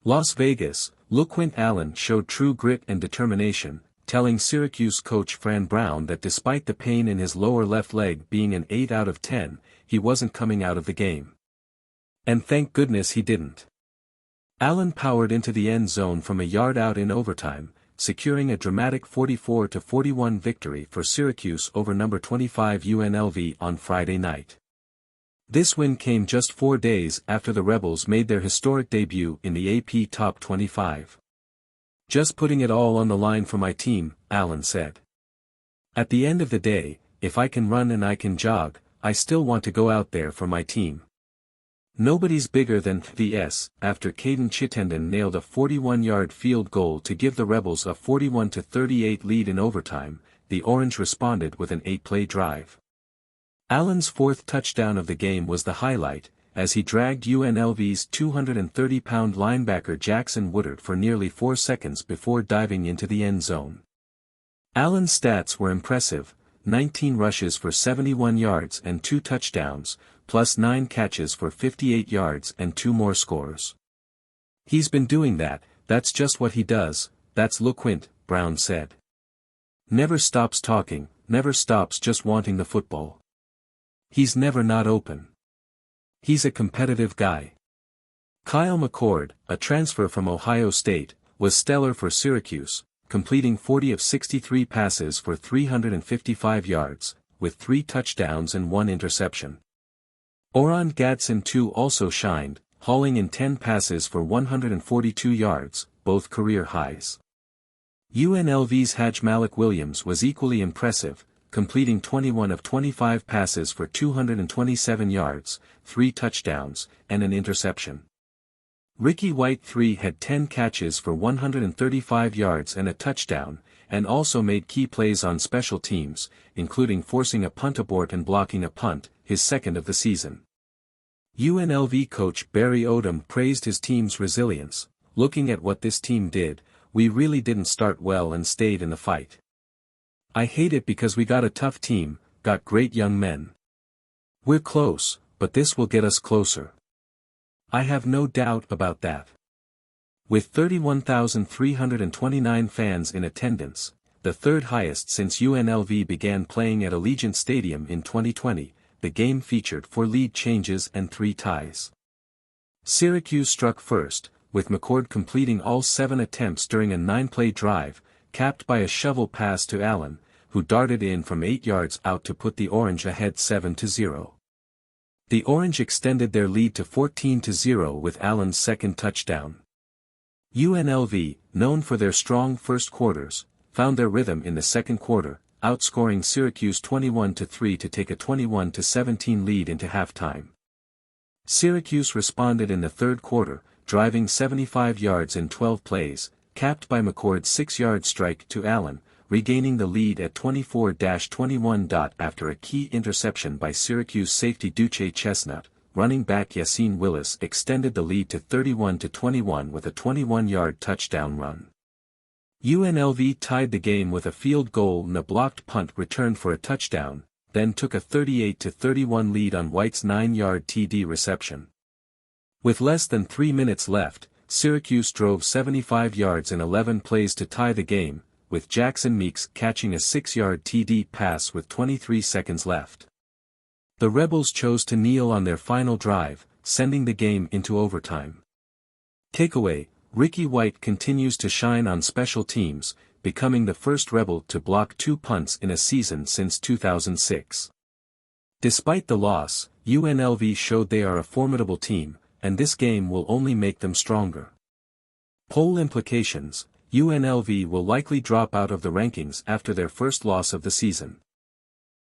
Las Vegas, LeQuint Allen showed true grit and determination, telling Syracuse coach Fran Brown that despite the pain in his lower left leg being an 8 out of 10, he wasn't coming out of the game. And thank goodness he didn't. Allen powered into the end zone from a yard out in overtime, securing a dramatic 44-41 victory for Syracuse over number 25 UNLV on Friday night. This win came just 4 days after the Rebels made their historic debut in the AP Top 25. "Just putting it all on the line for my team," Allen said. "At the end of the day, if I can run and I can jog, I still want to go out there for my team. Nobody's bigger than VS." After Caden Chittenden nailed a 41-yard field goal to give the Rebels a 41-38 lead in overtime, the Orange responded with an 8-play drive. Allen's fourth touchdown of the game was the highlight, as he dragged UNLV's 230-pound linebacker Jackson Woodard for nearly 4 seconds before diving into the end zone. Allen's stats were impressive: 19 rushes for 71 yards and 2 touchdowns, plus 9 catches for 58 yards and 2 more scores. "He's been doing that, that's just what he does, that's LeQuint," Brown said. "Never stops talking, never stops just wanting the football. He's never not open. He's a competitive guy." Kyle McCord, a transfer from Ohio State, was stellar for Syracuse, completing 40 of 63 passes for 355 yards, with 3 touchdowns and 1 interception. Oron Gadsden too also shined, hauling in 10 passes for 142 yards, both career highs. UNLV's Hajj-Malik Williams was equally impressive, completing 21 of 25 passes for 227 yards, 3 touchdowns, and an interception. Ricky White III had 10 catches for 135 yards and a touchdown, and also made key plays on special teams, including forcing a punt abort and blocking a punt, his second of the season. UNLV coach Barry Odom praised his team's resilience. "Looking at what this team did, we really didn't start well and stayed in the fight. I hate it because we got a tough team, got great young men. We're close, but this will get us closer. I have no doubt about that." With 31,329 fans in attendance, the third highest since UNLV began playing at Allegiant Stadium in 2020, the game featured 4 lead changes and 3 ties. Syracuse struck first, with McCord completing all 7 attempts during a 9-play drive, capped by a shovel pass to Allen, who darted in from 8 yards out to put the Orange ahead 7-0. The Orange extended their lead to 14-0 with Allen's second touchdown. UNLV, known for their strong first quarters, found their rhythm in the second quarter, outscoring Syracuse 21-3 to take a 21-17 lead into halftime. Syracuse responded in the third quarter, driving 75 yards in 12 plays, capped by McCord's 6-yard strike to Allen, regaining the lead at 24-21. After a key interception by Syracuse safety Duce Chestnut, running back Yassine Willis extended the lead to 31-21 with a 21-yard touchdown run. UNLV tied the game with a field goal and a blocked punt returned for a touchdown, then took a 38-31 lead on White's 9-yard TD reception. With less than 3 minutes left, Syracuse drove 75 yards in 11 plays to tie the game, with Jackson Meeks catching a 6-yard TD pass with 23 seconds left. The Rebels chose to kneel on their final drive, sending the game into overtime. Takeaway: Ricky White continues to shine on special teams, becoming the first Rebel to block 2 punts in a season since 2006. Despite the loss, UNLV showed they are a formidable team, and this game will only make them stronger. Poll implications: UNLV will likely drop out of the rankings after their first loss of the season.